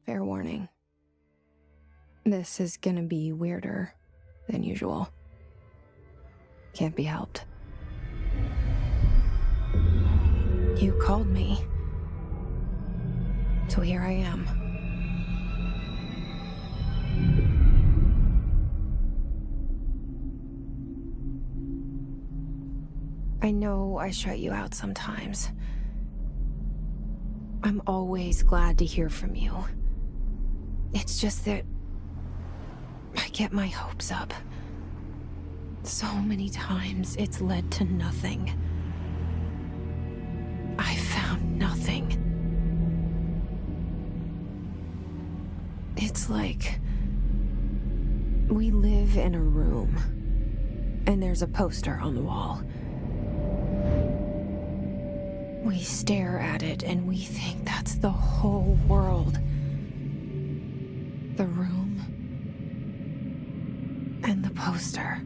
Fair warning. This is gonna be weirder than usual. Can't be helped. You called me. So here I am. I know I shut you out sometimes. I'm always glad to hear from you. It's just that I get my hopes up. So many times it's led to nothing. I found nothing. It's like we live in a room, and there's a poster on the wall. We stare at it and we think that's the whole world. The room and the poster.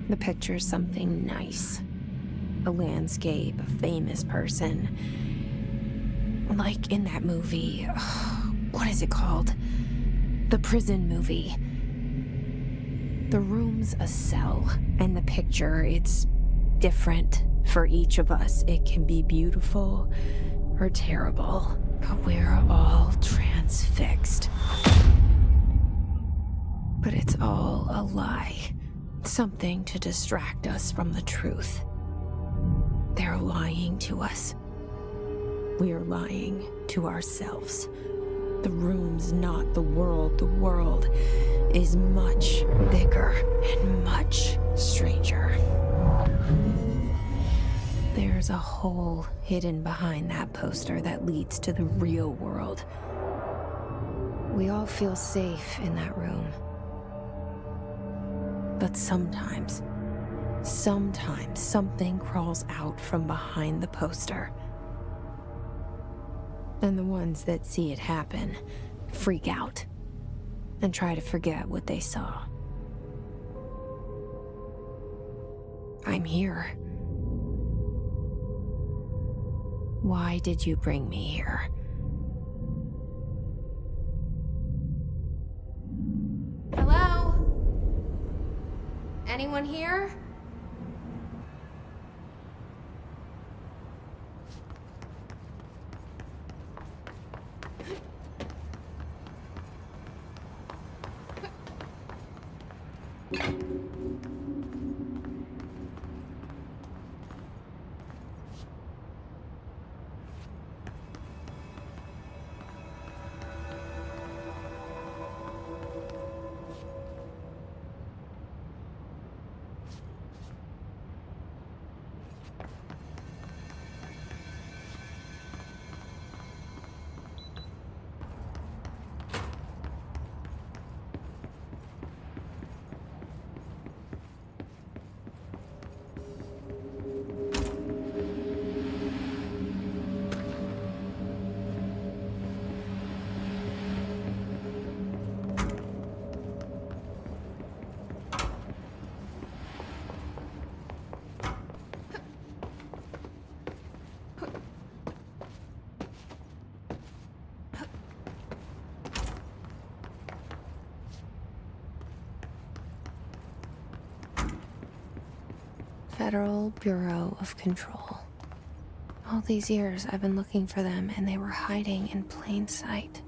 The picture's something nice. A landscape, a famous person. Like in that movie, what is it called? The prison movie. The room's a cell, and the picture, it's different for each of us. It can be beautiful or terrible, but we're all transfixed. But it's all a lie. Something to distract us from the truth. They're lying to us. We're lying to ourselves. The room's not the world. The world is much bigger and much stranger. There's a hole hidden behind that poster that leads to the real world. We all feel safe in that room. But sometimes something crawls out from behind the poster. And the ones that see it happen freak out and try to forget what they saw. I'm here. Why did you bring me here? Hello? Anyone here? Federal Bureau of Control. All these years I've been looking for them, and they were hiding in plain sight.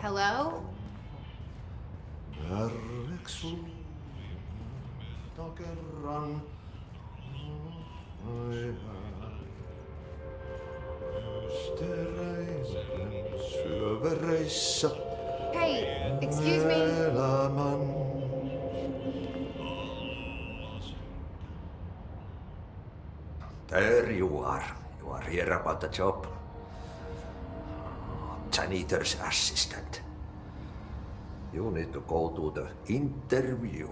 Hello? Hey, excuse me. There you are. You are here about the job. Janitor's assistant. You need to go to the interview.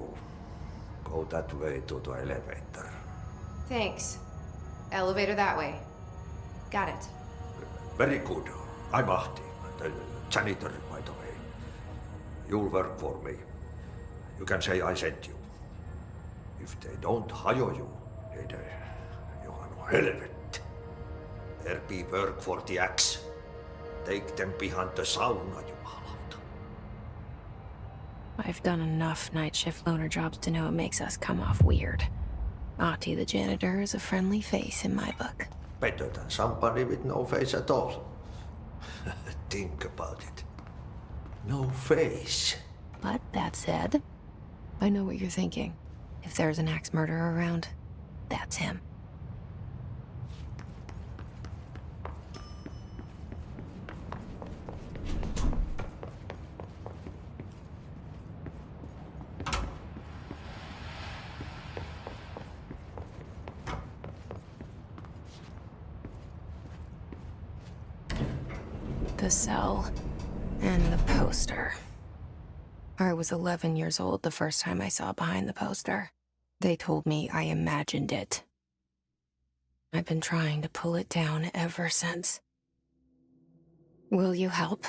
Go that way to the elevator. Thanks. Elevator that way. Got it. Very good. I'm Ahti, the janitor, by the way. You'll work for me. You can say I sent you. If they don't hire you, then you are no helvet. There be work for the axe. Take them behind the sauna, jumalauta. I've done enough night shift loner jobs to know it makes us come off weird. Ahti the janitor is a friendly face in my book. Better than somebody with no face at all. Think about it. No face. But that said, I know what you're thinking. If there's an axe murderer around, that's him. The cell and the poster. I was 11 years old the first time I saw behind the poster. They told me I imagined it. I've been trying to pull it down ever since. Will you help?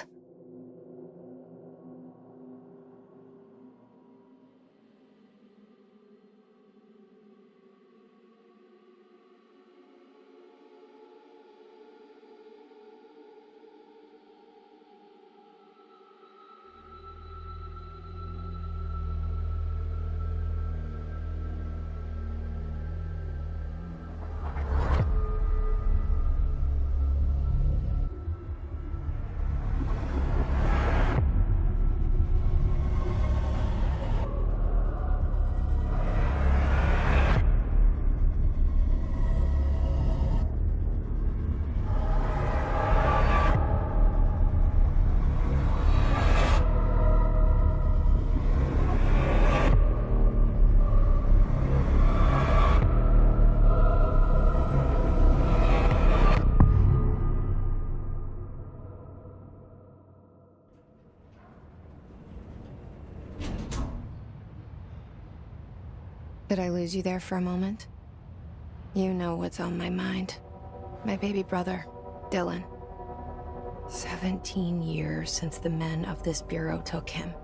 Did I lose you there for a moment? You know what's on my mind. My baby brother, Dylan. 17 years since the men of this bureau took him.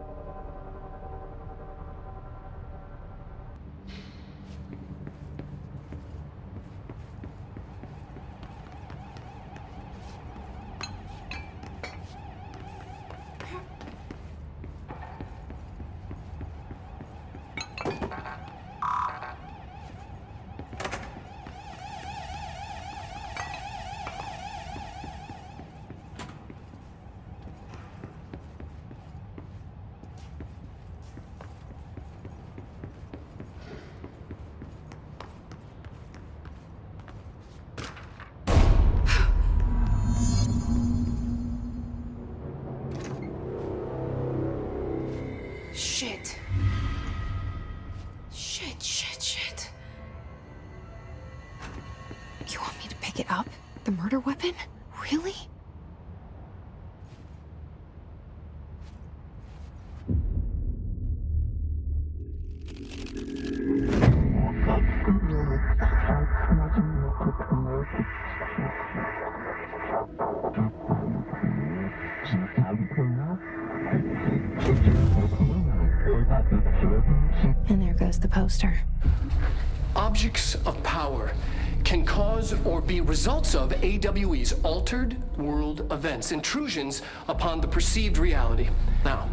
Shit. Shit. You want me to pick it up? The murder weapon? Really? And there goes the poster. Objects of power can cause or be results of AWE's altered world events, intrusions upon the perceived reality. Now,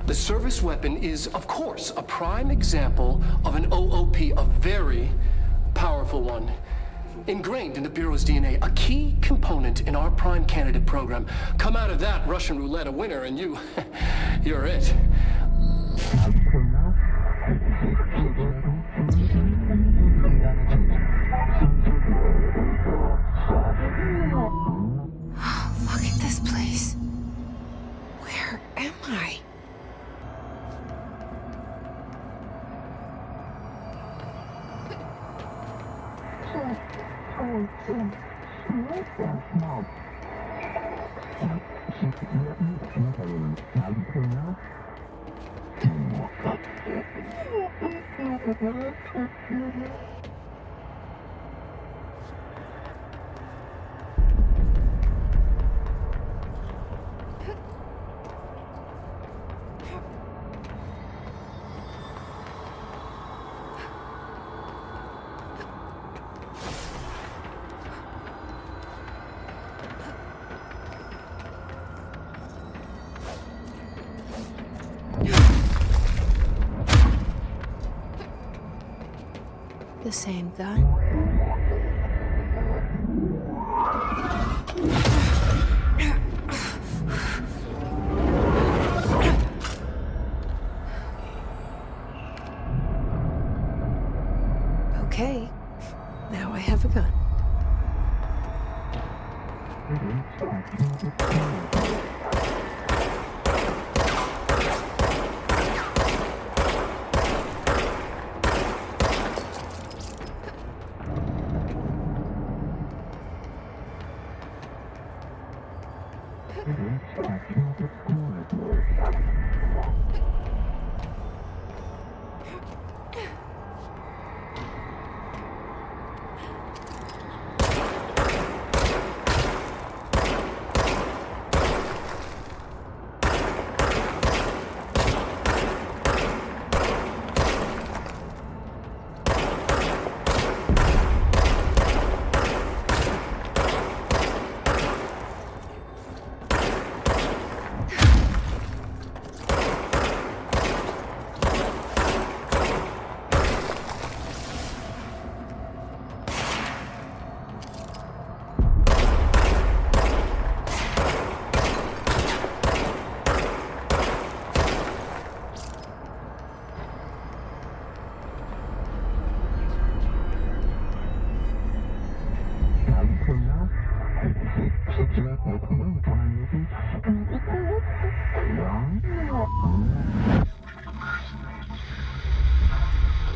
the service weapon is, of course, a prime example of an OOP, a very powerful one. ingrained in the Bureau's DNA, a key component in our prime candidate program. Come out of that Russian roulette a winner, and you're it. Look at this place. Where am I? The same gun? Okay, now I have a gun.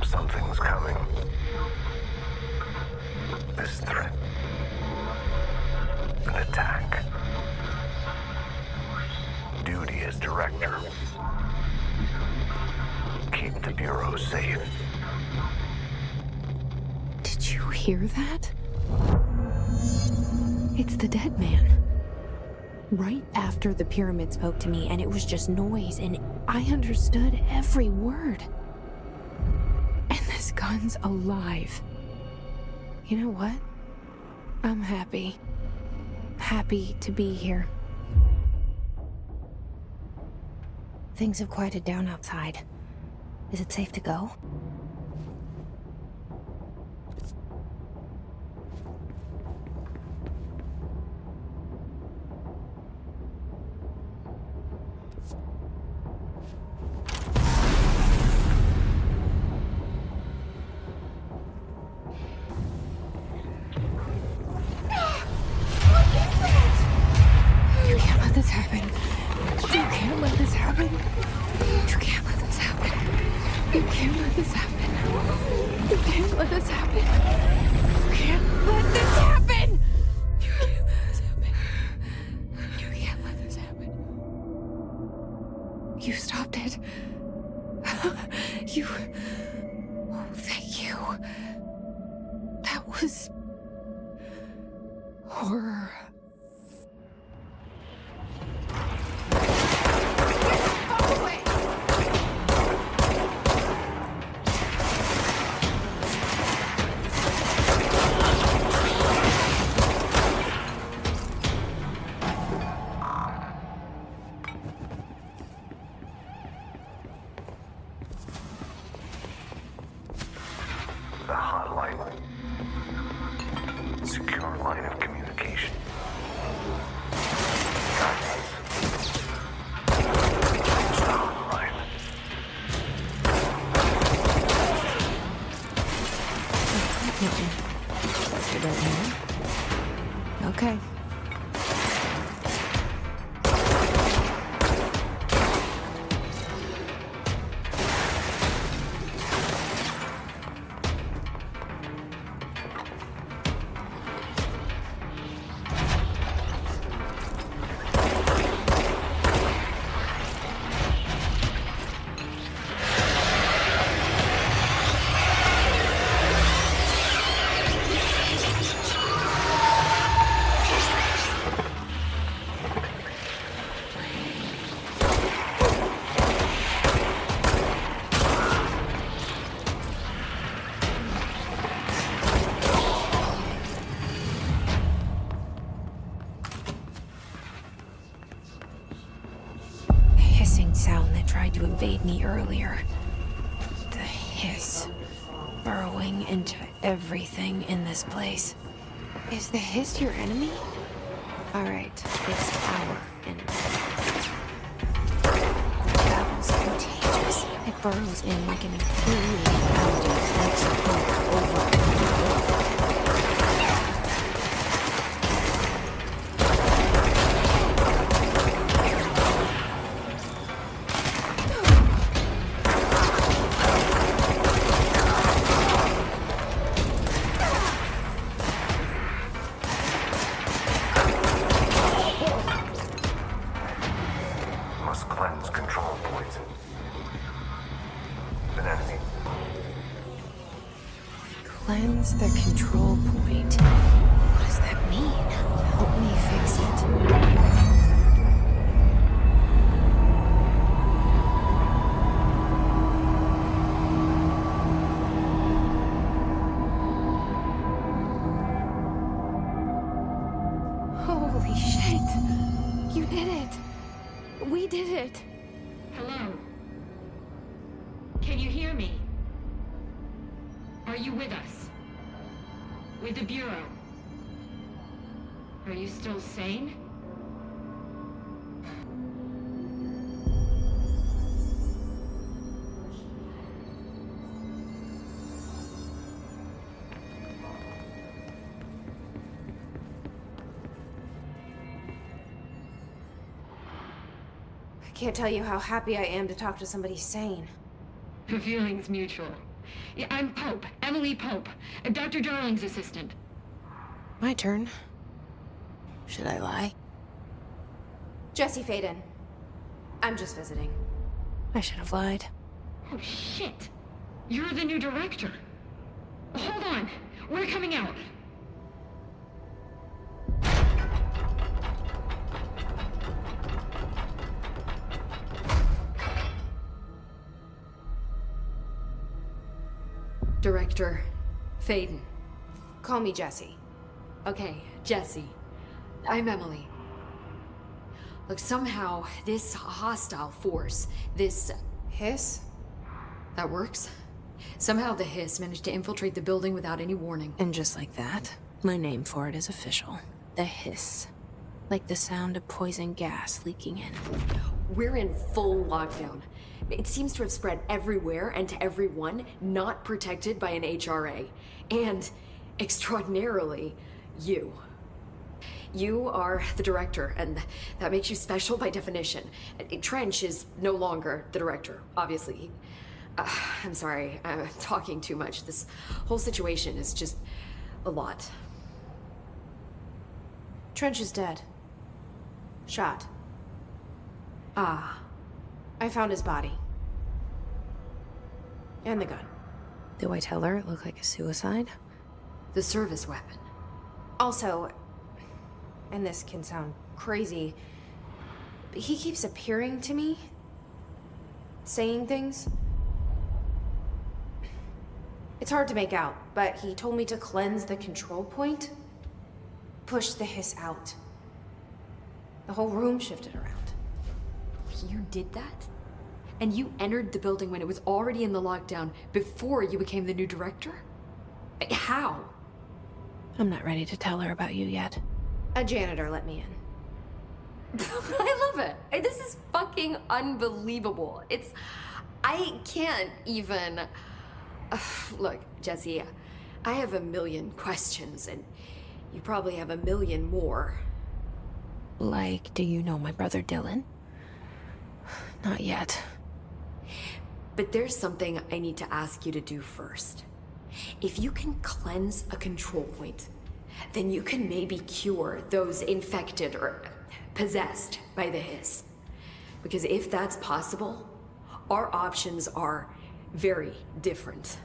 Something's coming. This threat. An attack. Duty as director. Keep the Bureau safe. Did you hear that? It's the dead man. Right after the pyramid spoke to me, and it was just noise, and I understood every word. And this gun's alive. You know what? I'm happy. Happy to be here. Things have quieted down outside. Is it safe to go? You can't let this happen. You can't let this happen. You can't let this happen. You can't let this happen. You can't let this happen. You can't let this happen. You can't let this happen. You can't let this happen. You stopped it. You. Oh, thank you. That was horror. The hotline. secure line of communication. Guidance. Stop line. Okay. Sound that tried to invade me earlier. The hiss burrowing into everything in this place. Is the hiss your enemy? Alright, it's our enemy. That was contagious. It burrows in like an infuriating pounding that makes you pump over and over. Must cleanse control points. An enemy. Cleanse the control point. What does that mean? Help me fix it. Holy shit! You did it! We did it! Hello? Can you hear me? Are you with us? With the Bureau? Are you still sane? I can't tell you how happy I am to talk to somebody sane. The feeling's mutual. Yeah, I'm Pope, Emily Pope, Dr. Darling's assistant. My turn. Should I lie? Jesse Faden. I'm just visiting. I should have lied. Oh, shit. You're the new director. Hold on. We're coming out. Director Faden. Call me Jesse. Okay, Jesse. I'm Emily. Look, somehow this hostile force, this... Hiss? that works? Somehow the hiss managed to infiltrate the building without any warning. And just like that, my name for it is official. The hiss. Like the sound of poison gas leaking in. We're in full lockdown. It seems to have spread everywhere and to everyone not protected by an HRA. And, extraordinarily, you. You are the director, and that makes you special by definition. Trench is no longer the director, obviously. I'm sorry, I'm talking too much. This whole situation is just a lot. Trench is dead. Shot. Ah. I found his body. And the gun. Do I tell her it looked like a suicide? The service weapon. Also, and this can sound crazy, but he keeps appearing to me. Saying things. It's hard to make out, but he told me to cleanse the control point. Push the hiss out. The whole room shifted around. You did that? And you entered the building when it was already in the lockdown before you became the new director? How? I'm not ready to tell her about you yet. A janitor let me in. I love it. This is fucking unbelievable. I can't even... Look, Jesse, I have a million questions, and you probably have a million more. Like, do you know my brother Dylan? Not yet. But there's something I need to ask you to do first. If you can cleanse a control point, then you can maybe cure those infected or possessed by the hiss. Because if that's possible, our options are very different.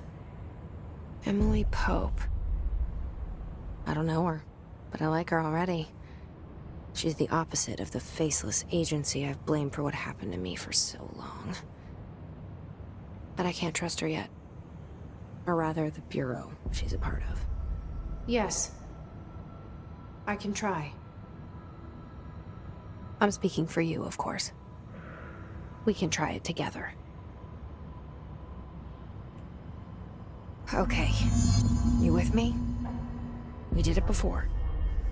Emily Pope. I don't know her, but I like her already. She's the opposite of the faceless agency I've blamed for what happened to me for so long. But I can't trust her yet. Or rather, the Bureau she's a part of. Yes. I can try. I'm speaking for you, of course. We can try it together. Okay. You with me? We did it before.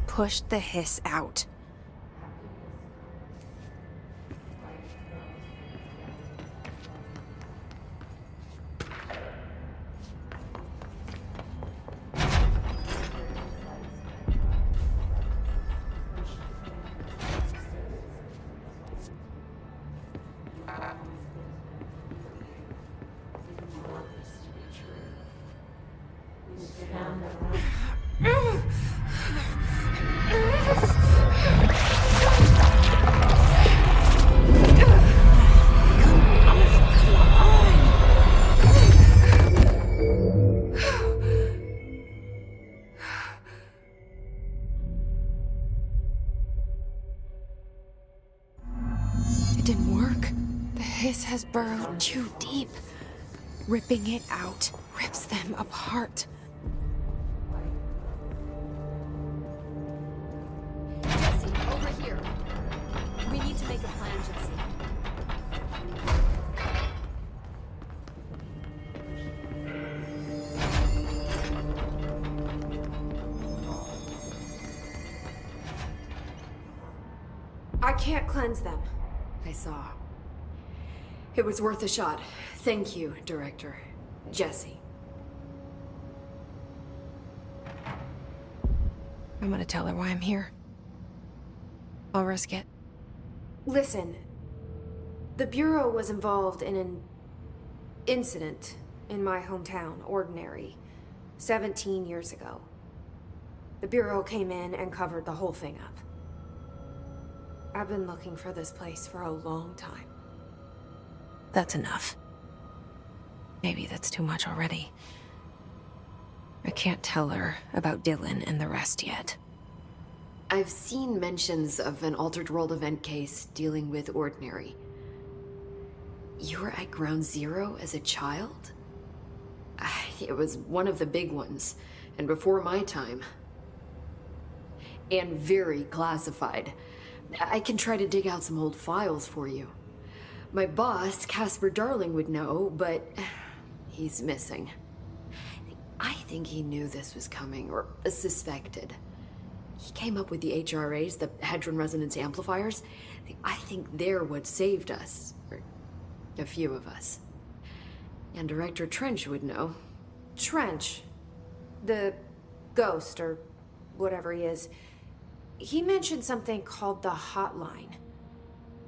Push the hiss out. It didn't work. The hiss has burrowed too deep. Ripping it out rips them apart. Jesse, over here. We need to make a plan, Jesse. I can't cleanse them. I saw. It was worth a shot. Thank you, Director. Jesse. I'm gonna tell her why I'm here. I'll risk it. Listen, the Bureau was involved in an incident in my hometown, Ordinary, 17 years ago. The Bureau came in and covered the whole thing up. I've been looking for this place for a long time. That's enough. Maybe that's too much already. I can't tell her about Dylan and the rest yet. I've seen mentions of an Altered World event case dealing with Ordinary. You were at Ground Zero as a child? It was one of the big ones, and before my time. And very classified. I can try to dig out some old files for you. My boss, Casper Darling, would know, but he's missing. I think he knew this was coming, or suspected. He came up with the HRAs, the Hadron Resonance Amplifiers. I think they're what saved us, or a few of us. And Director Trench would know. Trench, the ghost, or whatever he is, he mentioned something called the Hotline.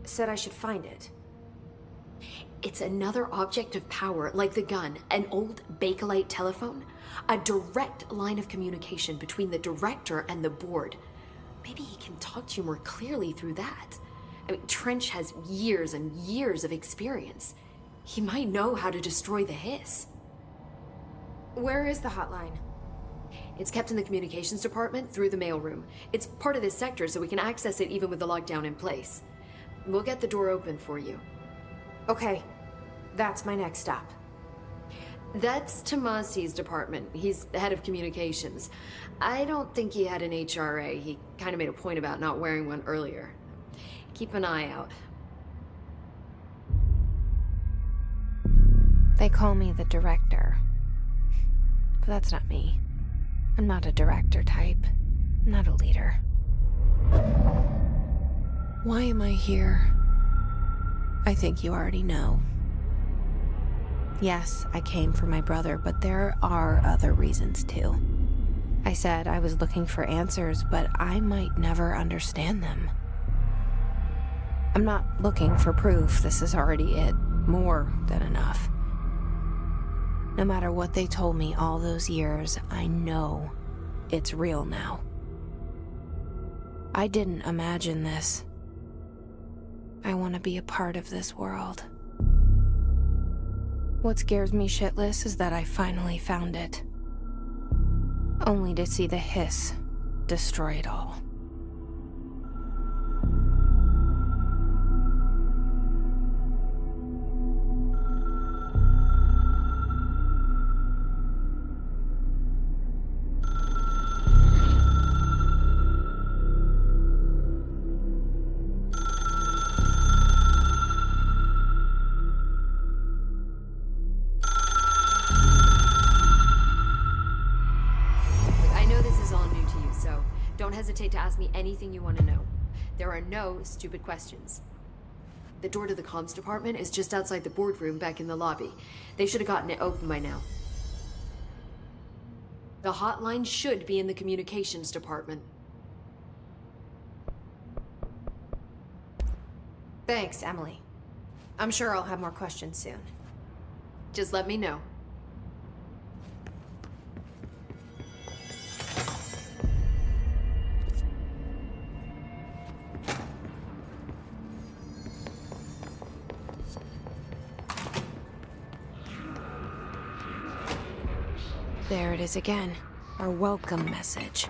Said I should find it. It's another object of power, like the gun, an old Bakelite telephone, a direct line of communication between the director and the board. Maybe he can talk to you more clearly through that. I mean, Trench has years and years of experience. He might know how to destroy the hiss. Where is the hotline? It's kept in the communications department through the mailroom. It's part of this sector, so we can access it even with the lockdown in place. We'll get the door open for you. Okay, that's my next stop. That's Tomasi's department. He's the head of communications. I don't think he had an HRA. He kind of made a point about not wearing one earlier. Keep an eye out. They call me the director. But that's not me. I'm not a director type. I'm not a leader. Why am I here? I think you already know. Yes, I came for my brother, but there are other reasons too. I said I was looking for answers, but I might never understand them. I'm not looking for proof. This is already it. More than enough. No matter what they told me all those years, I know it's real now. I didn't imagine this. I want to be a part of this world. What scares me shitless is that I finally found it. Only to see the hiss destroy it all. Don't hesitate to ask me anything you want to know. There are no stupid questions. The door to the comms department is just outside the boardroom back in the lobby. They should have gotten it open by now. The hotline should be in the communications department. Thanks, Emily. I'm sure I'll have more questions soon. Just let me know. There it is again. Our welcome message.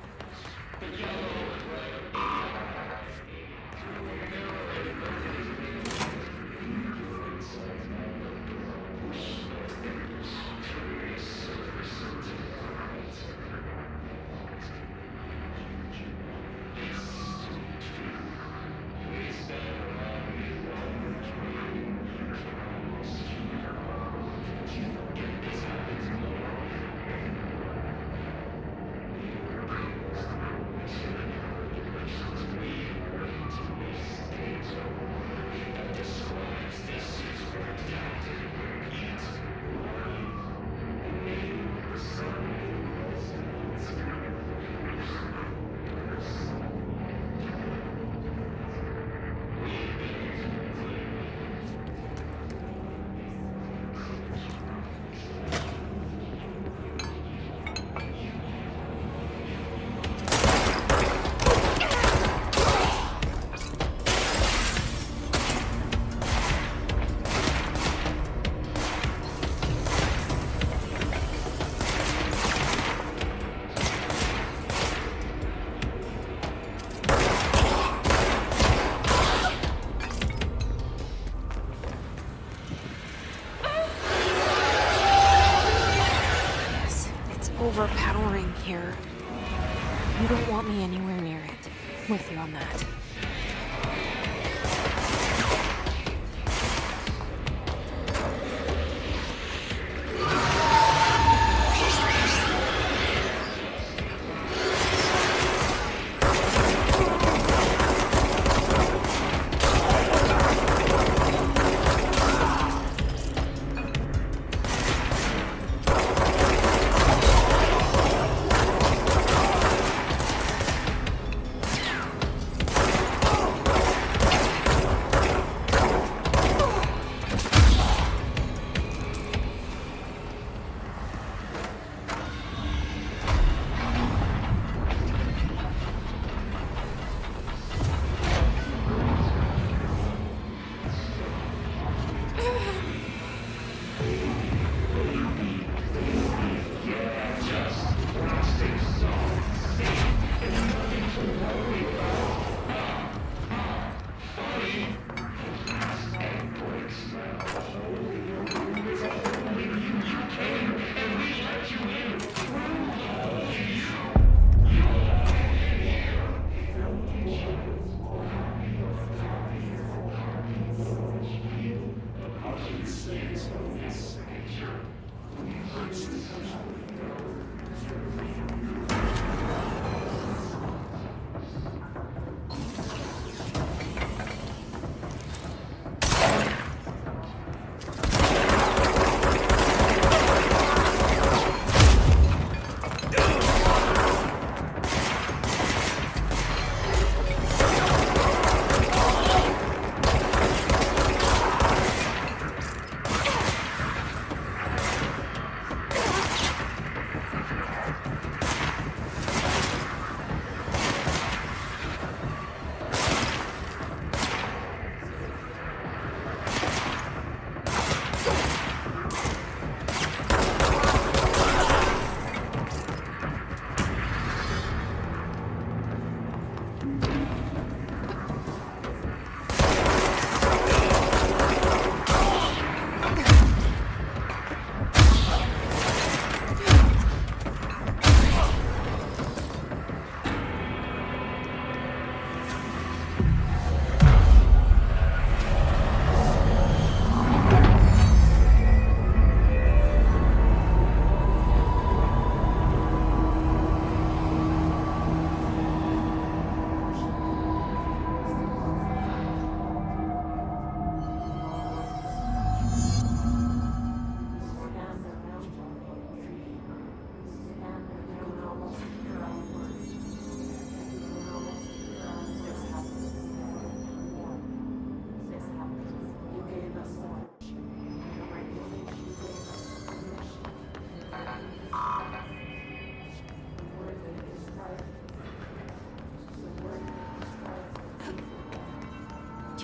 Overpowering here. You don't want me anywhere near it. I'm with you on that.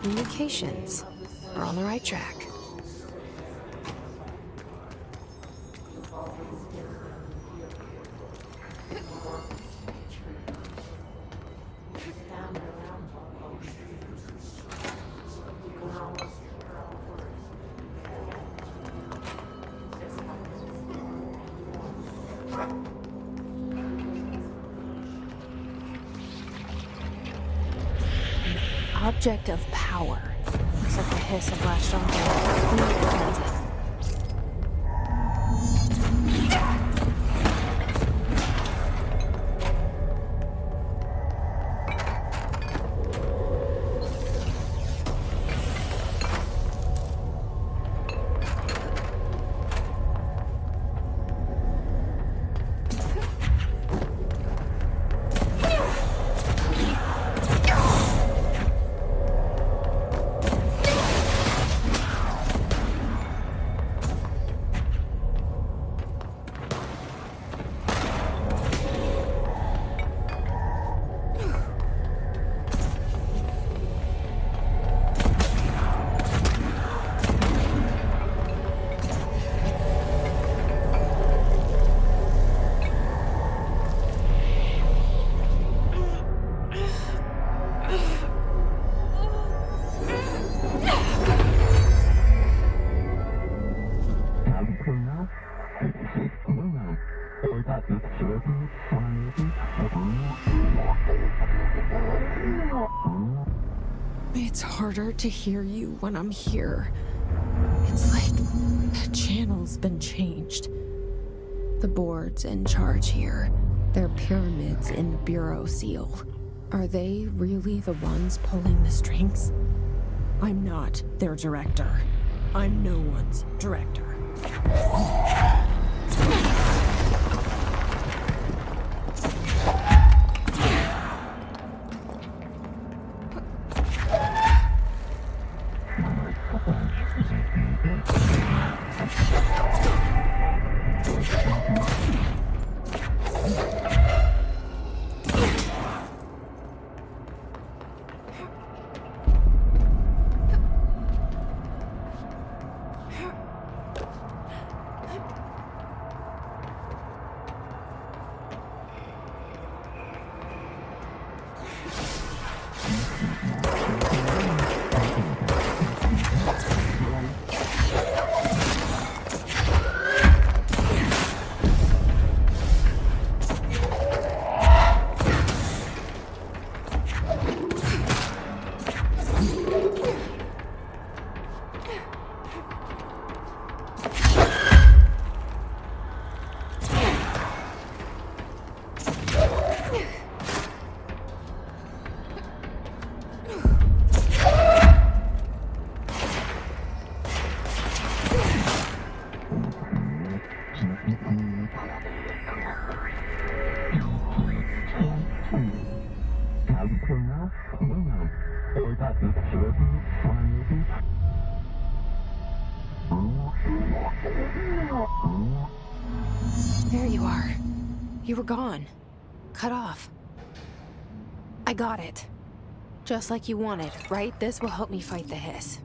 Communications. We're on the right track. Object of power. Looks like the hiss have latched on to it. It's harder to hear you when I'm here. It's like the channel's been changed. The board's in charge here. They're pyramids in the Bureau seal. Are they really the ones pulling the strings? I'm not their director. I'm no one's director. There you are. You were gone. Cut off. I got it. Just like you wanted, right? This will help me fight the hiss.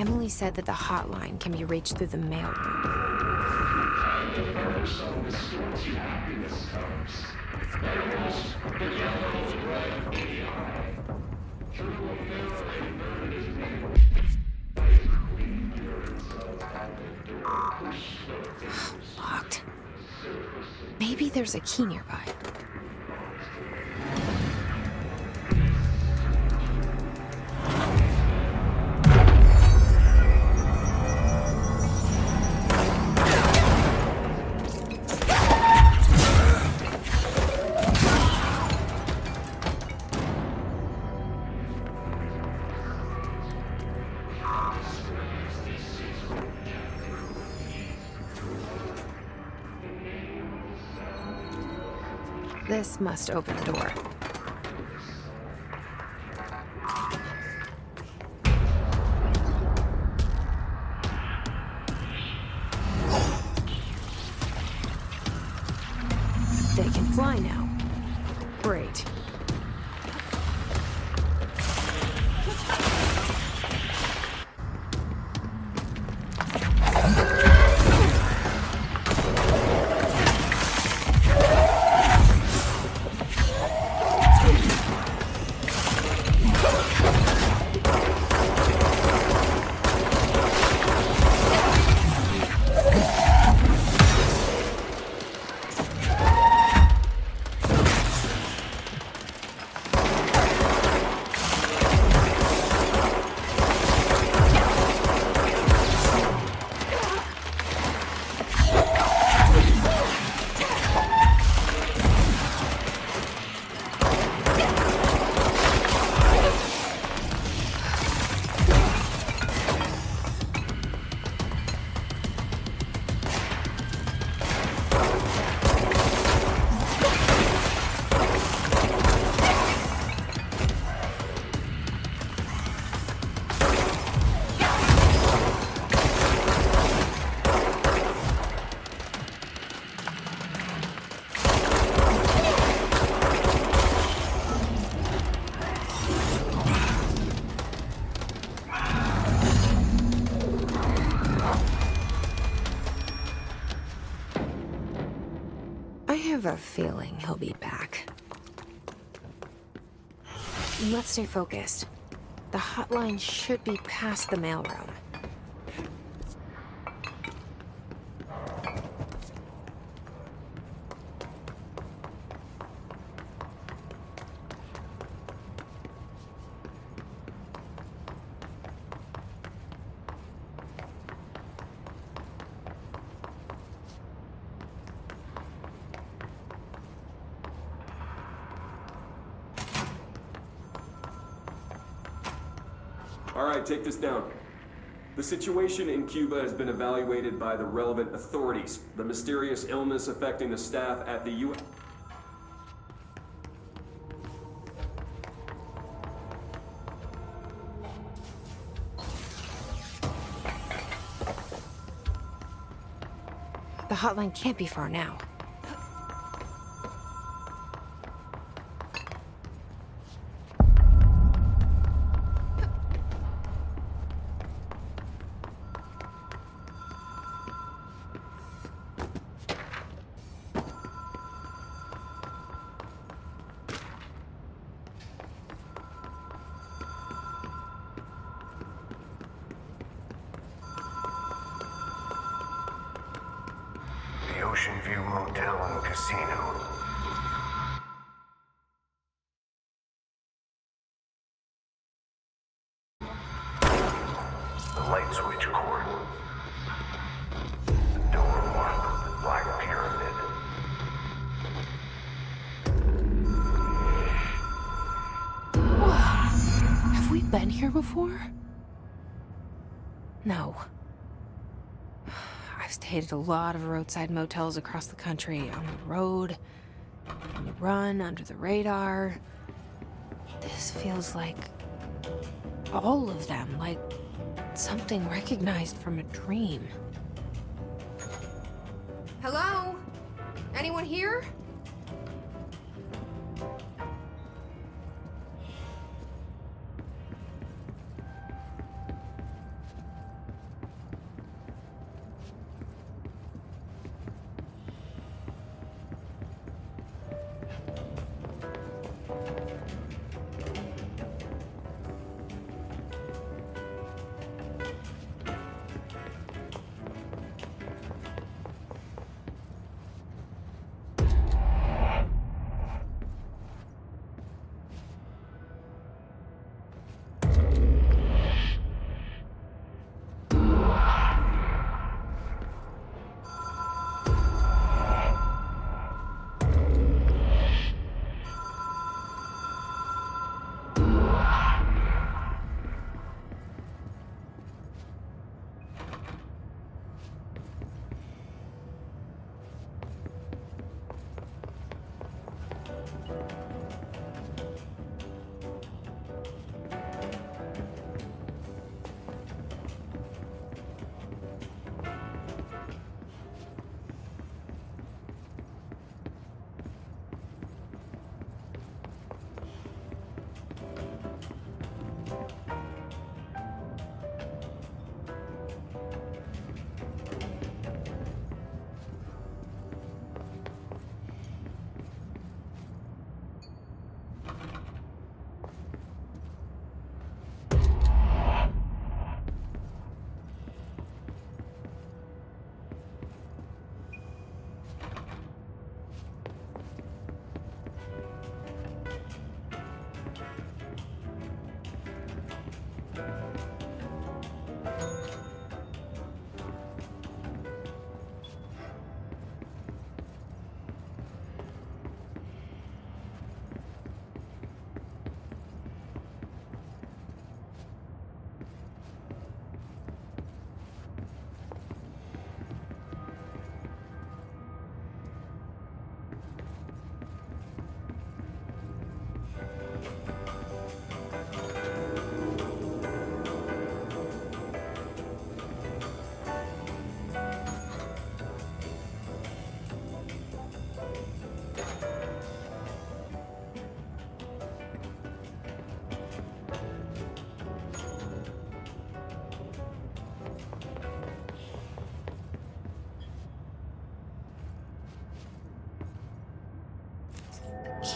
Emily said that the hotline can be reached through the mailroom. Locked. Maybe there's a key nearby. This must open the door. They can fly now. Great. I have a feeling he'll be back. Let's stay focused. The hotline should be past the mailroom. All right, take this down. The situation in Cuba has been evaluated by the relevant authorities. The mysterious illness affecting the staff at the U.S. The hotline can't be far now. The Ocean View Motel and Casino. The light switch cord. The door marked Black Pyramid. Have we been here before? No. I've stayed at a lot of roadside motels across the country, on the road, on the run, under the radar. This feels like all of them, like something recognized from a dream. Hello? Anyone here?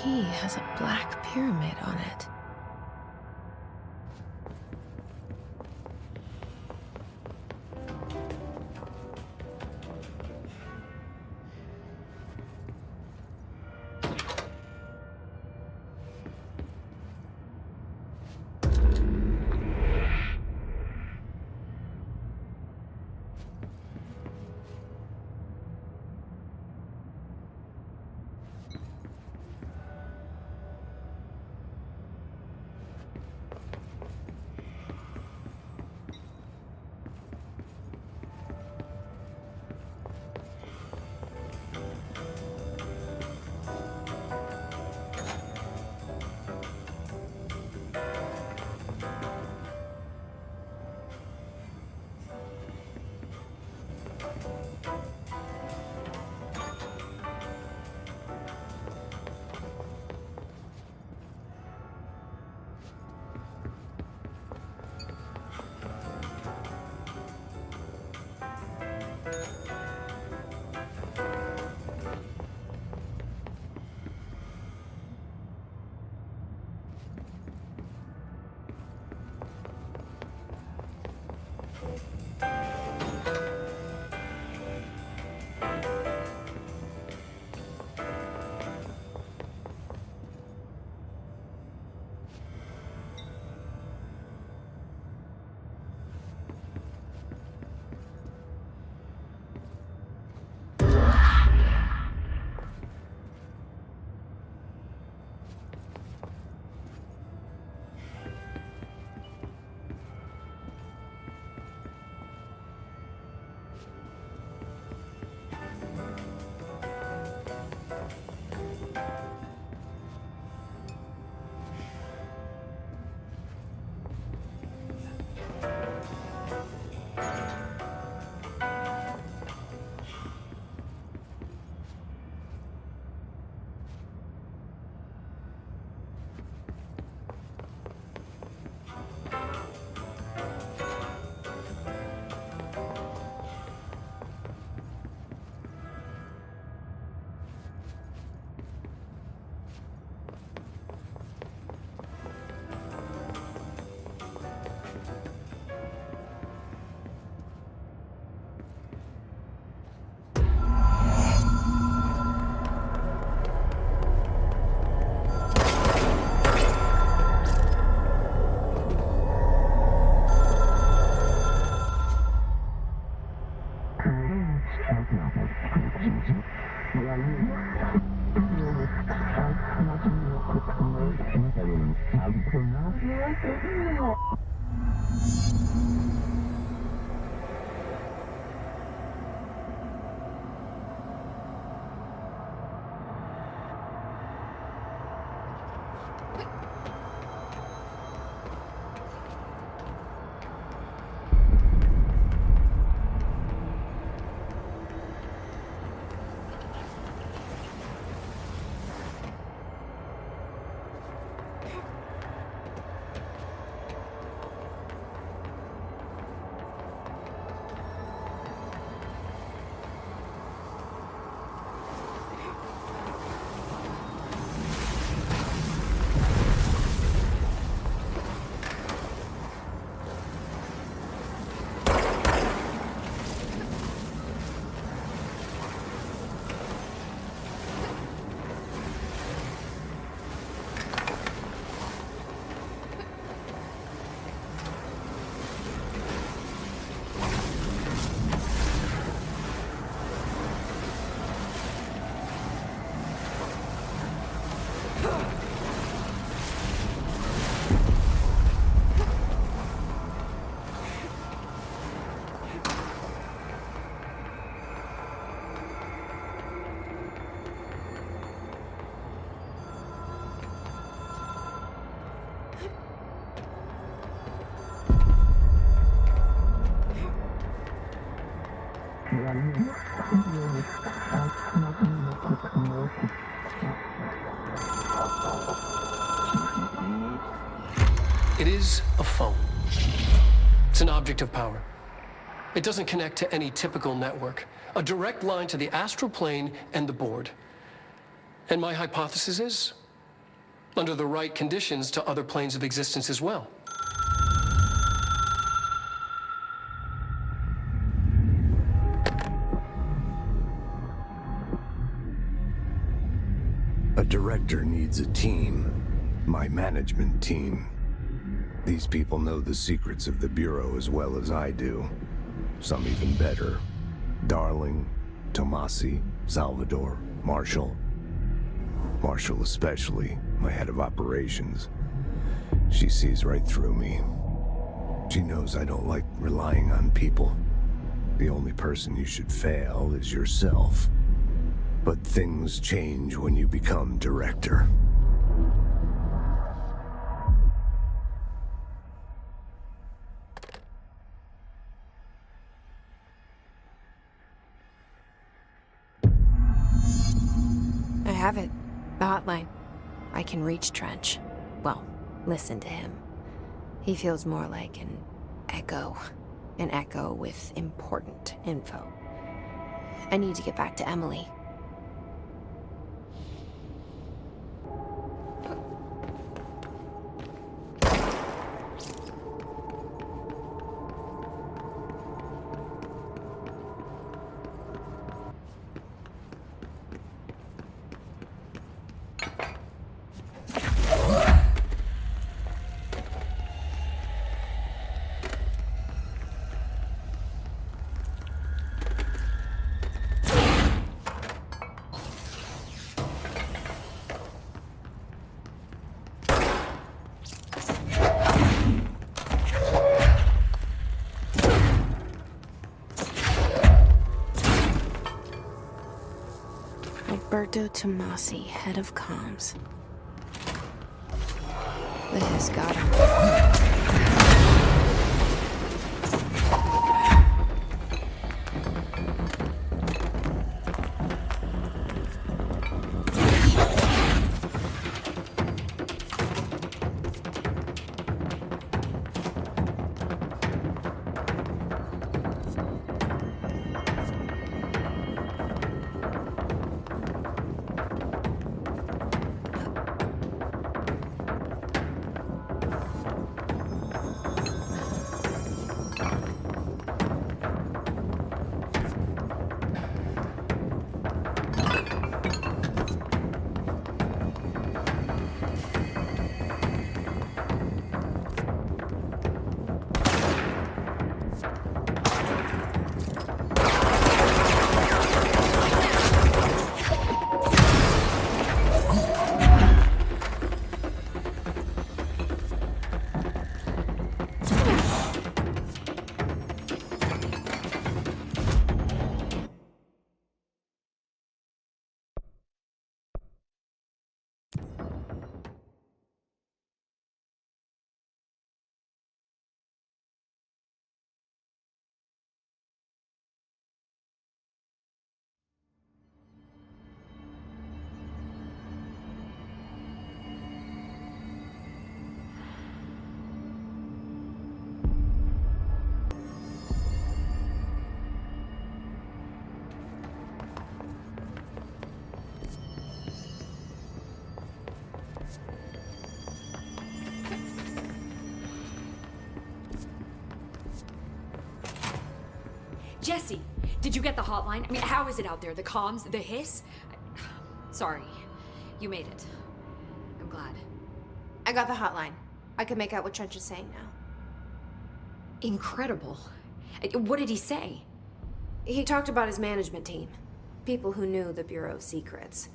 key has a black pyramid on it. It is a phone. It's an object of power. It doesn't connect to any typical network. A direct line to the astral plane and the board. And my hypothesis is, under the right conditions, to other planes of existence as well. A director needs a team. My management team. These people know the secrets of the Bureau as well as I do. Some even better. Darling, Tomasi, Salvador, Marshall. Marshall especially, my head of operations. She sees right through me. She knows I don't like relying on people. The only person you should fail is yourself. But things change when you become director. I have it. The hotline. I can reach Trench. Well, listen to him. He feels more like an echo. An echo with important info. I need to get back to Emily. Alberto Tomasi, head of comms. The Hiss got him. Jesse, did you get the hotline? I mean, how is it out there? The comms? The hiss? Sorry. You made it. I'm glad. I got the hotline. I can make out what Trench is saying now. Incredible. What did he say? He talked about his management team. People who knew the Bureau's secrets.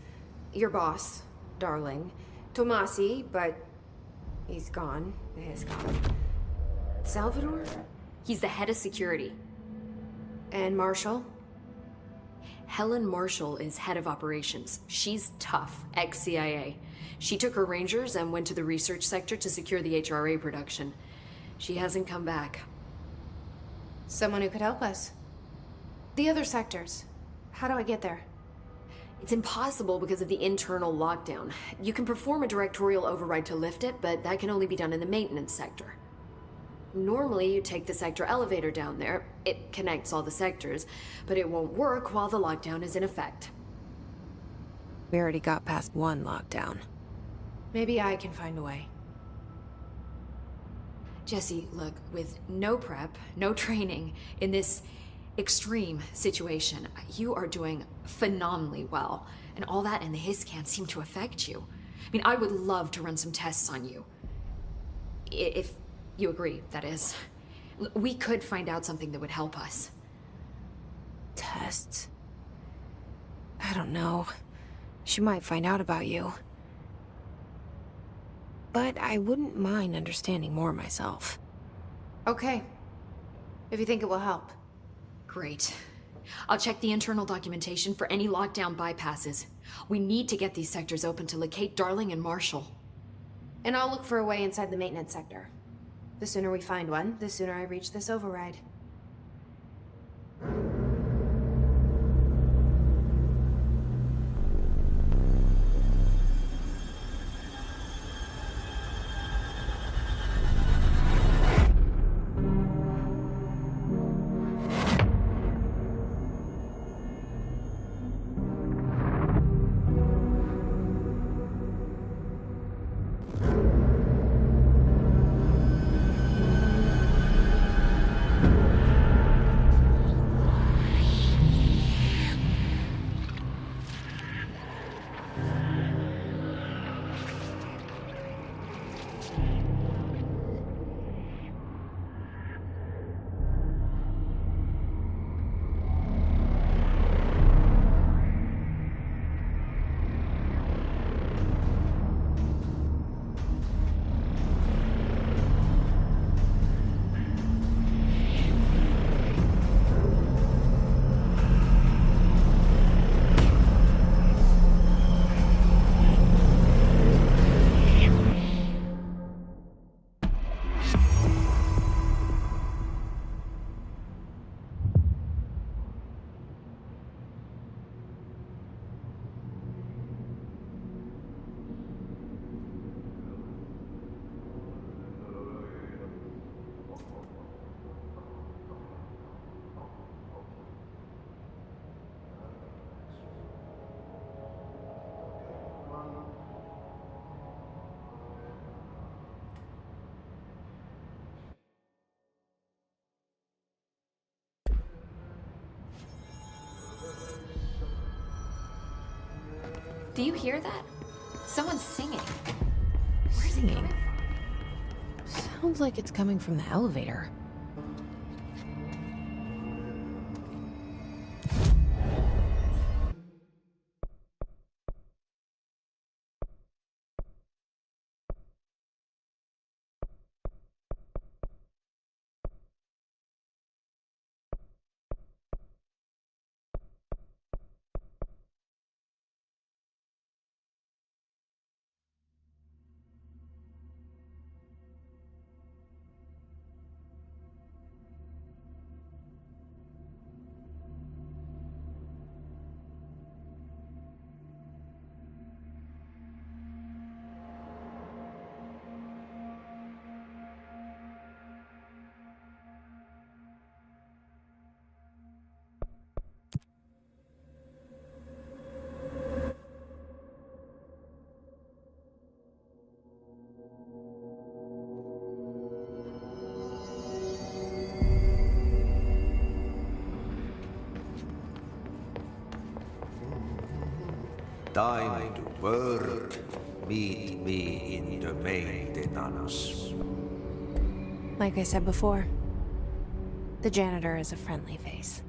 Your boss, Darling. Tomasi, but he's gone. The hiss got him. Salvador? He's the head of security. And Marshall? Helen Marshall is head of operations. She's tough, ex-CIA. She took her Rangers and went to the research sector to secure the HRA production. She hasn't come back. Someone who could help us. The other sectors. How do I get there? It's impossible because of the internal lockdown. You can perform a directorial override to lift it, but that can only be done in the maintenance sector. Normally, you take the sector elevator down there. It connects all the sectors, but it won't work while the lockdown is in effect. We already got past one lockdown. Maybe I can find a way. Jesse, look, with no prep, no training, in this extreme situation, you are doing phenomenally well. And all that and the hiss can't seem to affect you. I mean, I would love to run some tests on you. If you agree, that is. We could find out something that would help us. Tests? I don't know. She might find out about you. But I wouldn't mind understanding more myself. Okay. If you think it will help. Great. I'll check the internal documentation for any lockdown bypasses. We need to get these sectors open to locate Darling and Marshall. And I'll look for a way inside the maintenance sector. The sooner we find one, the sooner I reach this override. Do you hear that? Someone's singing. Singing? Sounds like it's coming from the elevator. Time to work. Meet me in the maintenance. Like I said before, the janitor is a friendly face.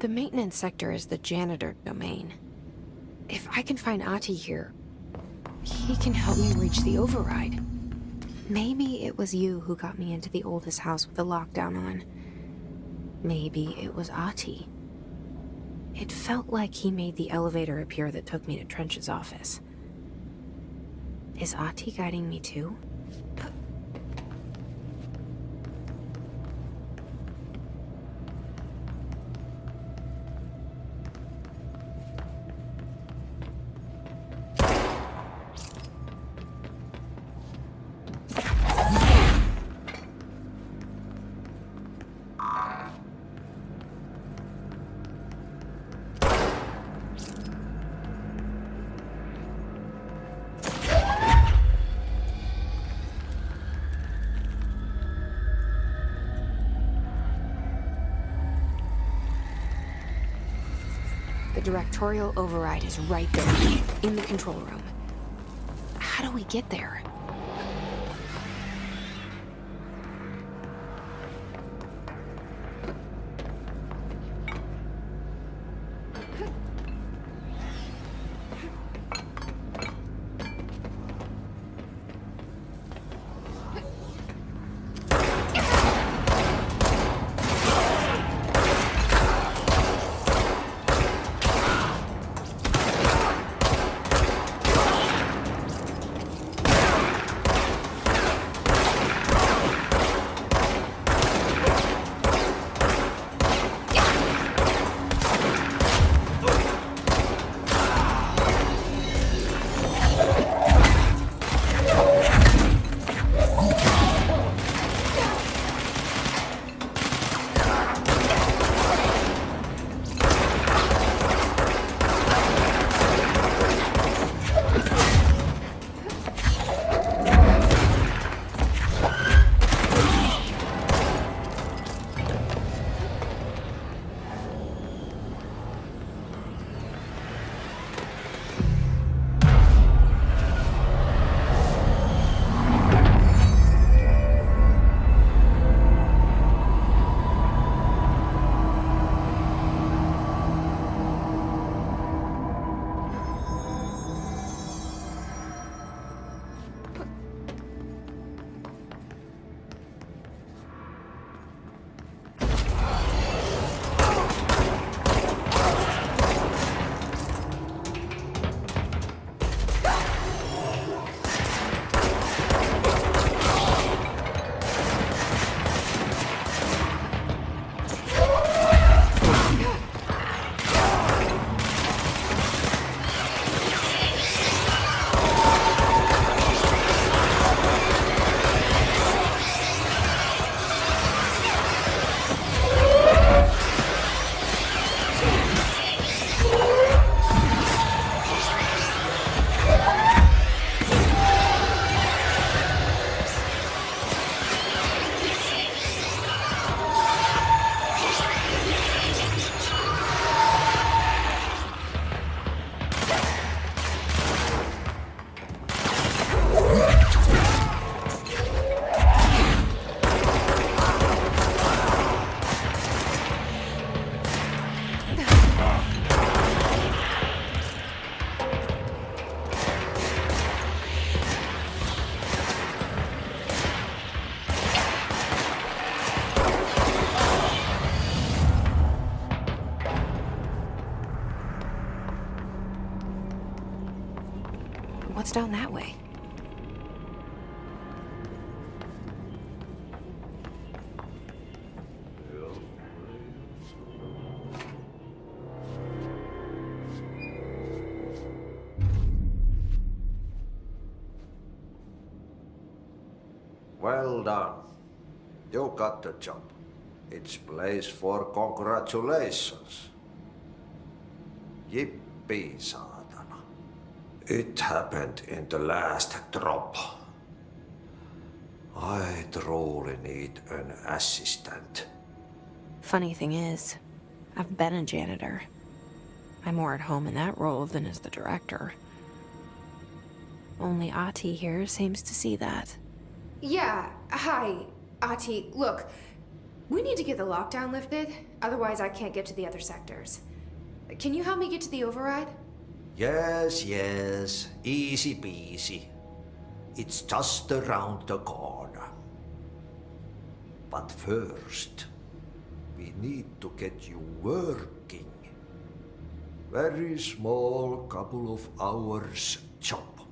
The maintenance sector is the janitor domain. If I can find Ahti here, he can help me reach the override. Maybe it was you who got me into the oldest house with the lockdown on. Maybe it was Ahti. It felt like he made the elevator appear that took me to Trench's office. Is Ahti guiding me too? directorial override is right there, in the control room. How do we get there? What's down that way? Well done. You got the job. It's place for congratulations. Yippee, saatana. It happened in the last drop. I truly need an assistant. Funny thing is, I've been a janitor. I'm more at home in that role than as the director. Only Ahti here seems to see that. Yeah, hi, Ahti. Look, we need to get the lockdown lifted, otherwise I can't get to the other sectors. Can you help me get to the override? Yes, yes. Easy peasy. It's just around the corner. But first, we need to get you working. Very small, couple of hours job.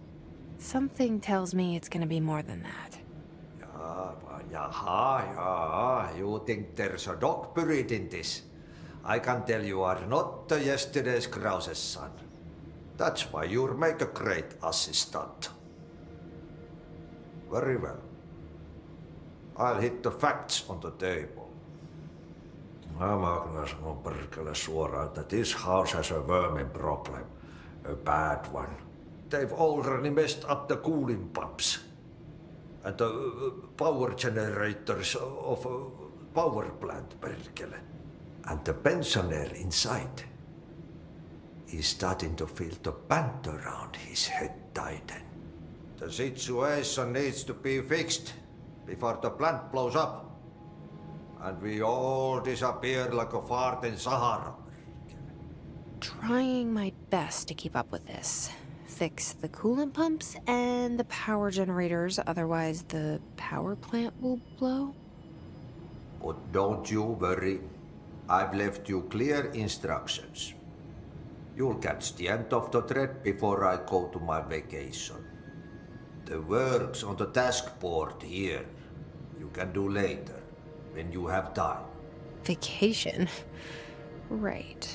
Something tells me it's gonna be more than that. Yaha. You think there's a dog buried in this? I can tell you are not yesterday's Krause's son. That's why you'll make a great assistant. Very well. I'll hit the facts on the table. Mä kyllä sanon perkele suoraan, that this house has a vermin problem. A bad one. They've already messed up the cooling pumps. And the power generators of a power plant, perkele. And the pensioner inside. is starting to feel the band around his head tighten. The situation needs to be fixed before the plant blows up. And we all disappear like a fart in Sahara. Trying my best to keep up with this. Fix the coolant pumps and the power generators, otherwise the power plant will blow. But don't you worry. I've left you clear instructions. You'll catch the end of the thread before I go to my vacation. The work's on the task board here. You can do later, when you have time. Vacation? Right.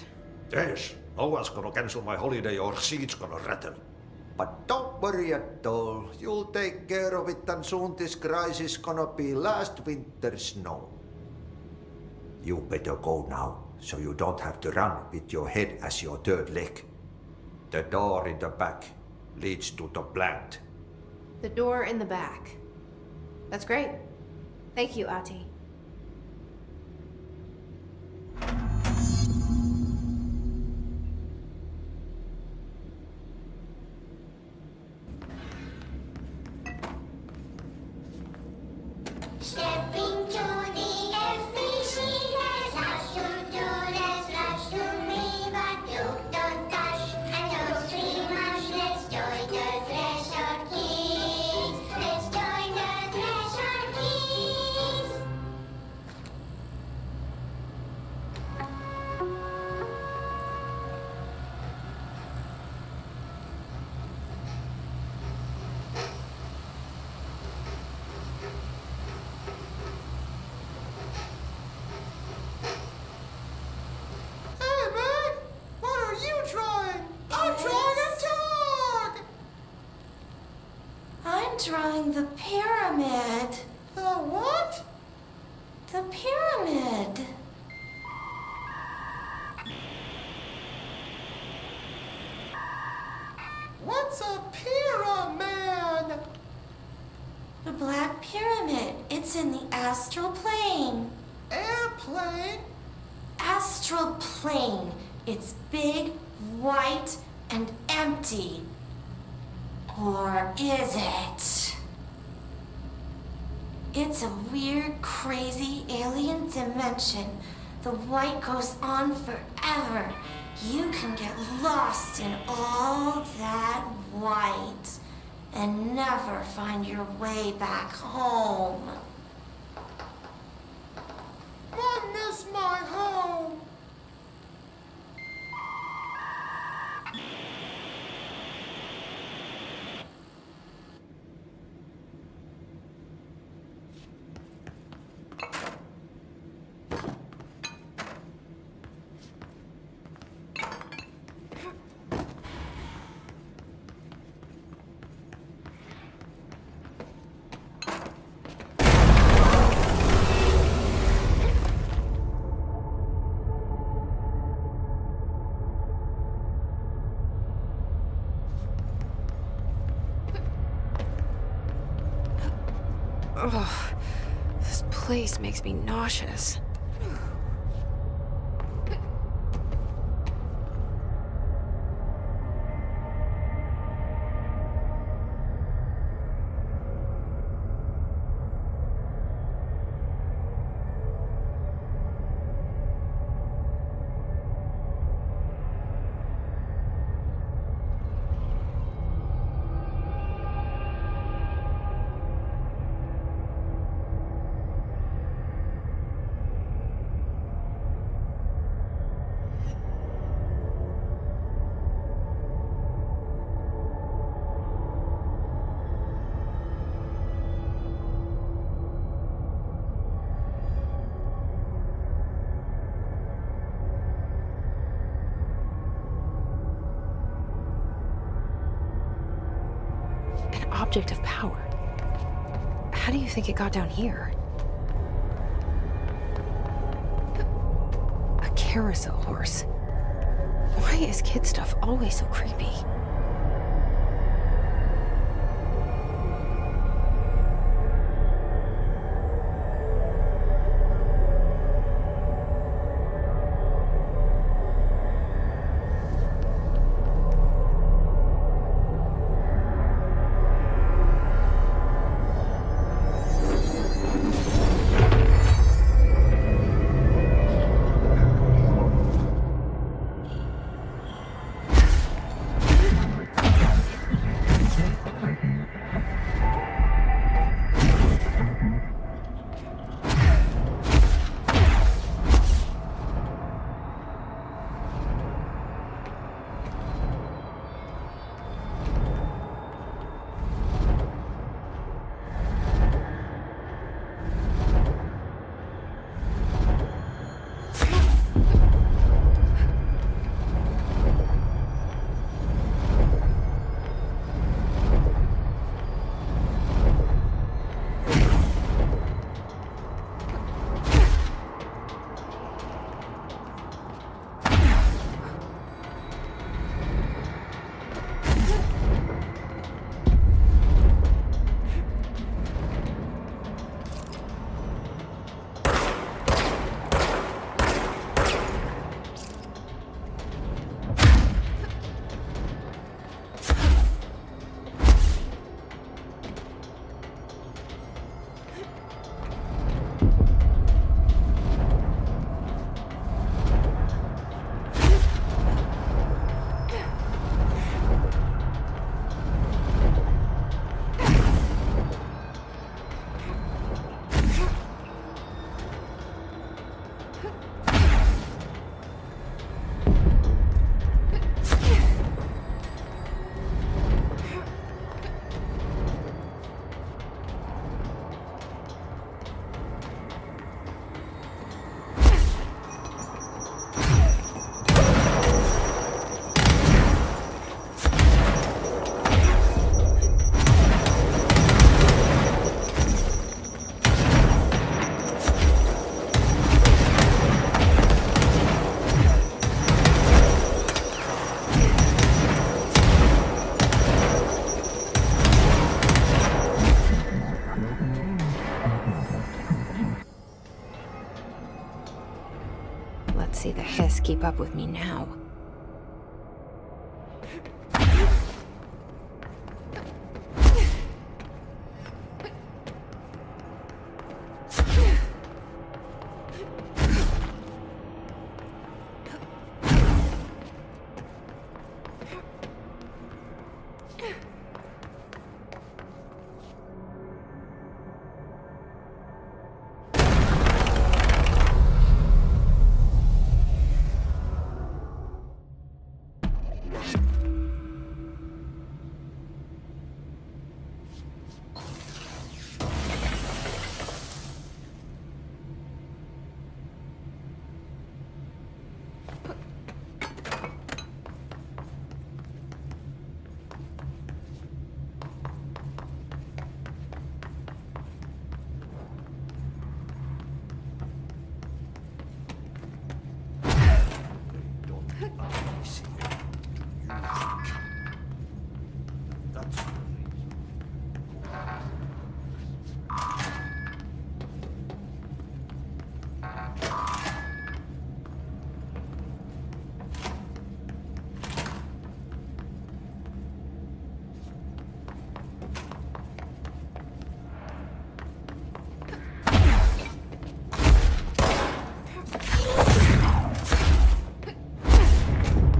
Yes, no one's gonna cancel my holiday or seat's gonna rattle. But don't worry at all. You'll take care of it and soon this crisis gonna be last winter's snow. You better go now, so you don't have to run with your head as your third leg. The door in the back leads to the plant. The door in the back. That's great. Thank you, Ati. Stepping to the FBC, there's lots to do, there's lots to read, but you don't touch, and don't too much. Let's join the Thresher Kids. Let's join the Thresher Kids. Hey, man! What are you trying? I'm trying to talk! I'm drawing the pyramid. The what? The pyramid. What's a pyramid? The Black Pyramid. It's in the astral plane. Airplane? Astral plane. It's big, white, and empty. Or is it? It's a weird, crazy alien dimension. The white goes on forever. You can get lost in all that white and never find your way back home. I miss my home. Ugh, this place makes me nauseous. Object of power. How do you think it got down here? A carousel horse. Why is kid stuff always so creepy? Let's see the hiss keep up with me now.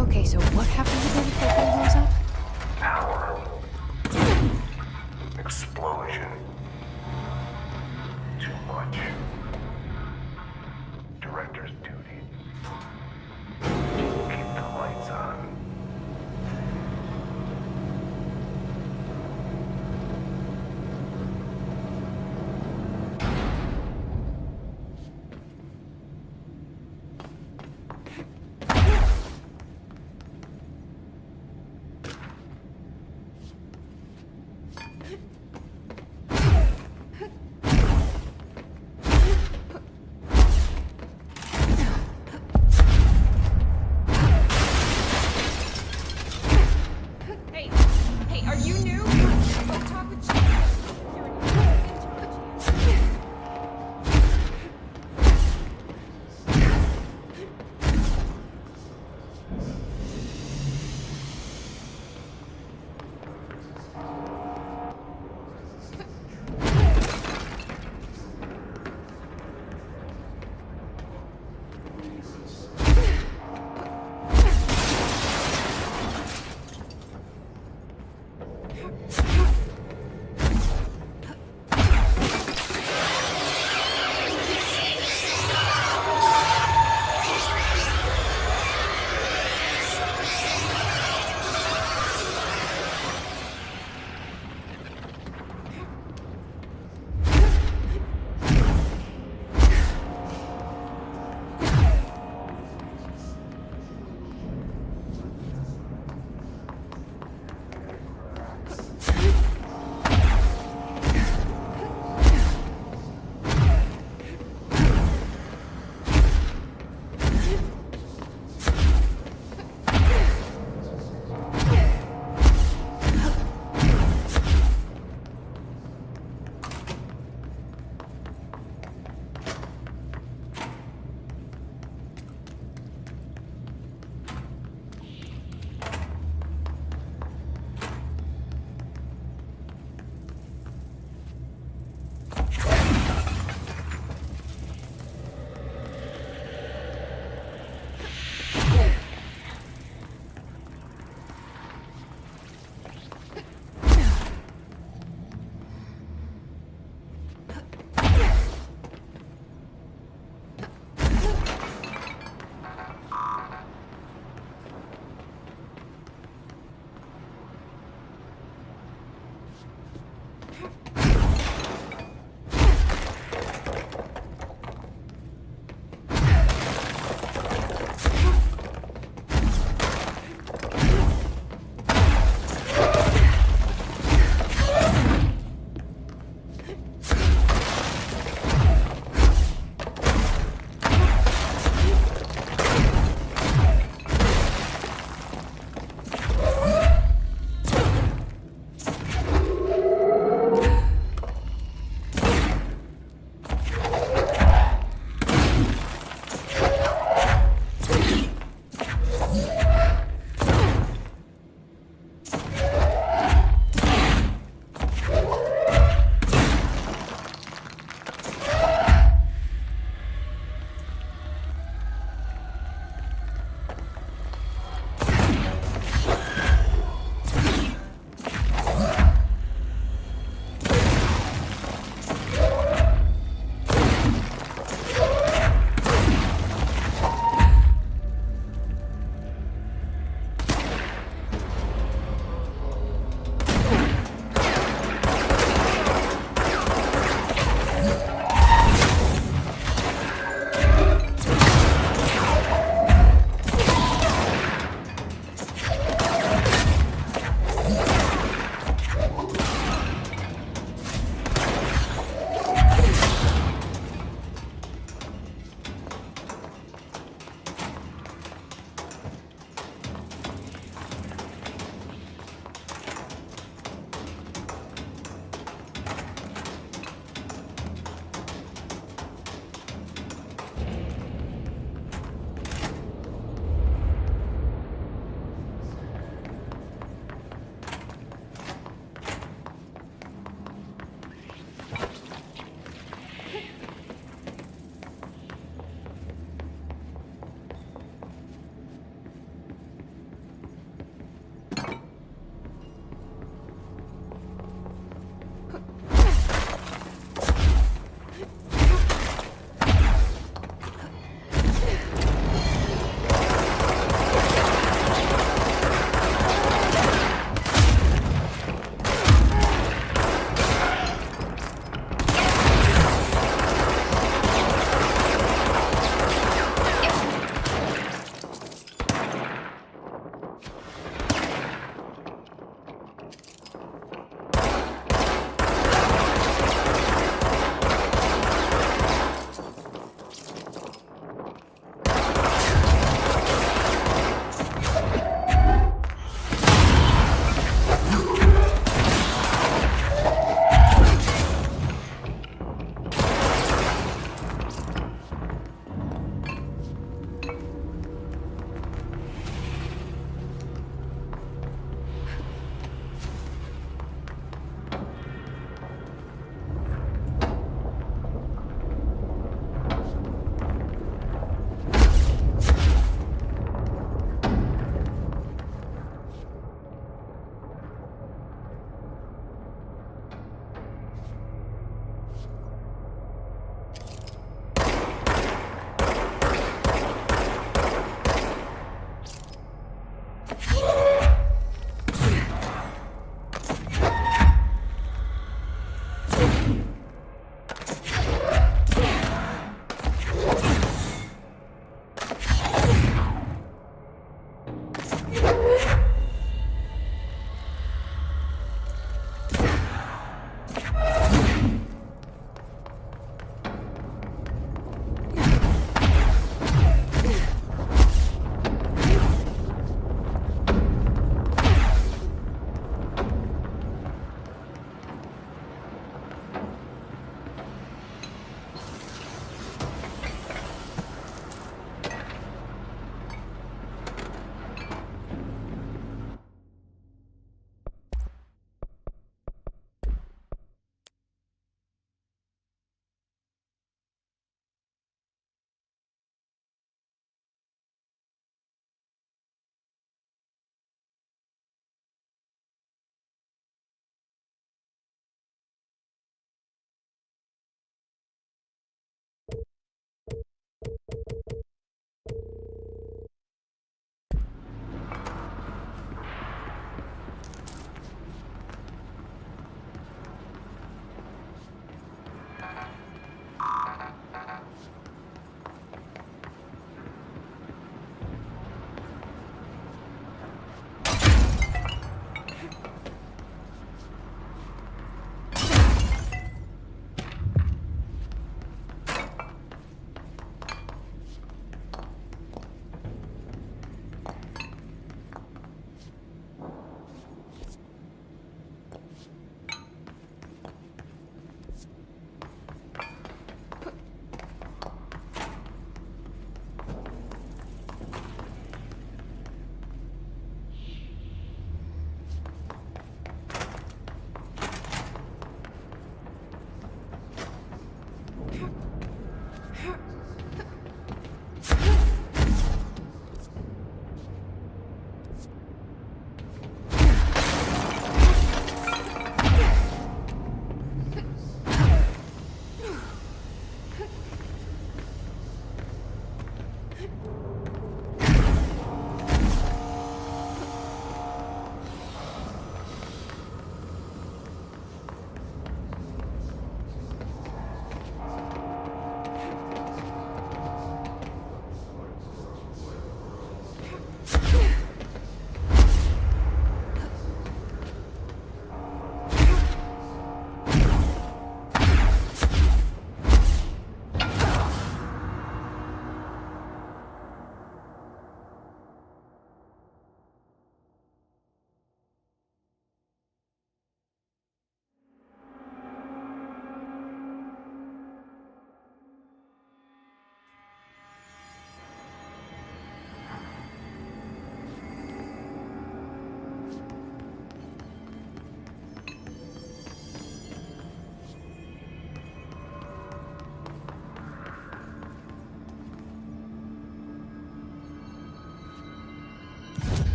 Okay, so what happened to them for all those up? Power. Explosion. Too much. Director's duty. Keep the lights on.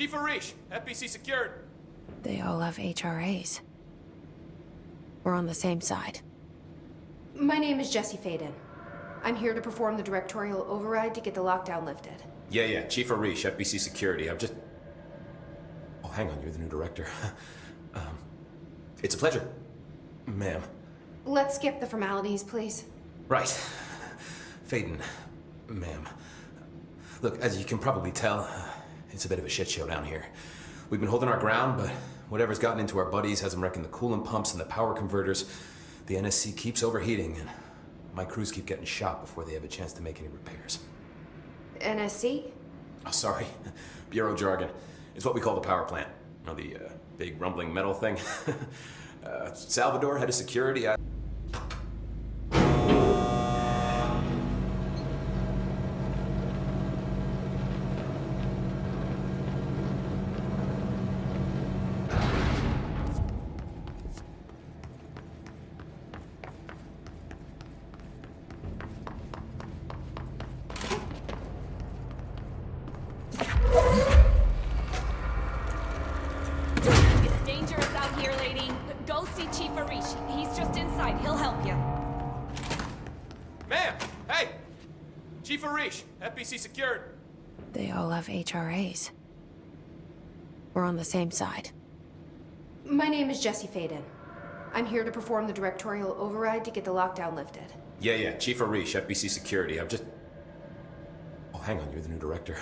Chief Arish, FBC secured. They all have HRAs. We're on the same side. My name is Jesse Faden. I'm here to perform the directorial override to get the lockdown lifted. Yeah, Chief Arish, FBC security. I'm just... Oh, hang on, you're the new director. It's a pleasure, ma'am. Let's skip the formalities, please. Right. Faden, ma'am. Look, as you can probably tell, it's a bit of a shit show down here. We've been holding our ground, but whatever's gotten into our buddies has them wrecking the coolant pumps and the power converters. The NSC keeps overheating, and my crews keep getting shot before they have a chance to make any repairs. NSC? Oh, sorry. Bureau jargon. It's what we call the power plant. You know, the big rumbling metal thing. Salvador, head of security. FBC secured. They all have HRAs. We're on the same side. My name is Jesse Faden. I'm here to perform the directorial override to get the lockdown lifted. Yeah, Chief Arish, FBC security. I'm just... Oh, hang on, you're the new director.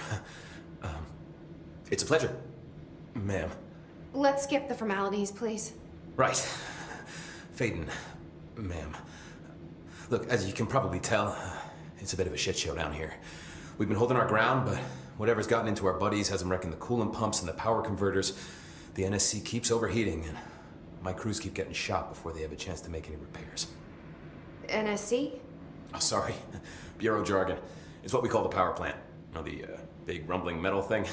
It's a pleasure, ma'am. Let's skip the formalities, please. Right. Faden, ma'am. Look, as you can probably tell, it's a bit of a shit show down here. We've been holding our ground, but whatever's gotten into our buddies has them wrecking the coolant pumps and the power converters. The NSC keeps overheating, and my crews keep getting shot before they have a chance to make any repairs. NSC? Oh, sorry. Bureau jargon. It's what we call the power plant. You know, the big rumbling metal thing.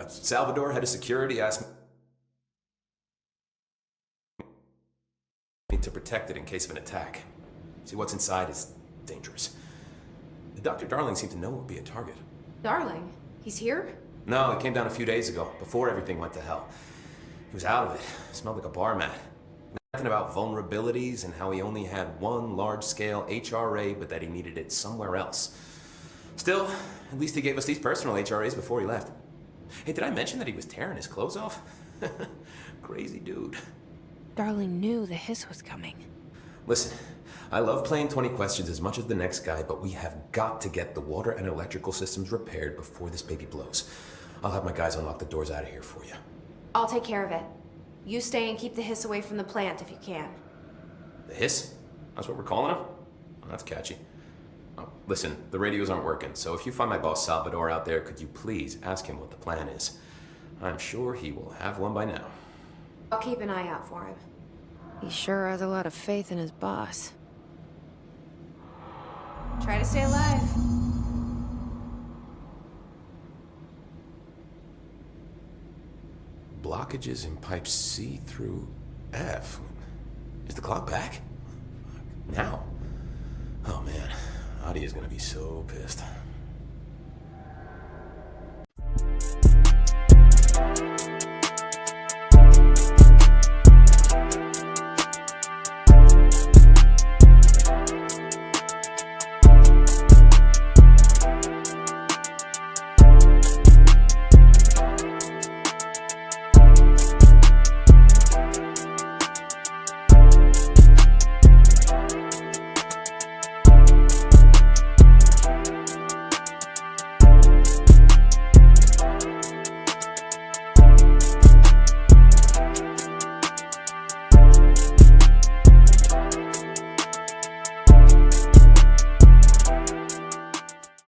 Salvador, head of security, asked me to protect it in case of an attack. See, what's inside is dangerous. Dr. Darling seemed to know it would be a target. Darling? He's here? No, he came down a few days ago, before everything went to hell. He was out of it. Smelled like a bar mat. Nothing about vulnerabilities and how he only had one large-scale HRA, but that he needed it somewhere else. Still, at least he gave us these personal HRAs before he left. Hey, did I mention that he was tearing his clothes off? Crazy dude. Darling knew the hiss was coming. Listen, I love playing 20 questions as much as the next guy, but we have got to get the water and electrical systems repaired before this baby blows. I'll have my guys unlock the doors out of here for you. I'll take care of it. You stay and keep the hiss away from the plant if you can. The hiss? That's what we're calling him? Oh, that's catchy. Oh, listen, the radios aren't working, so if you find my boss Salvador out there, could you please ask him what the plan is? I'm sure he will have one by now. I'll keep an eye out for him. He sure has a lot of faith in his boss. Try to stay alive. Blockages in pipes C through F. Is the clock back? Now? Oh man, Adi is gonna be so pissed.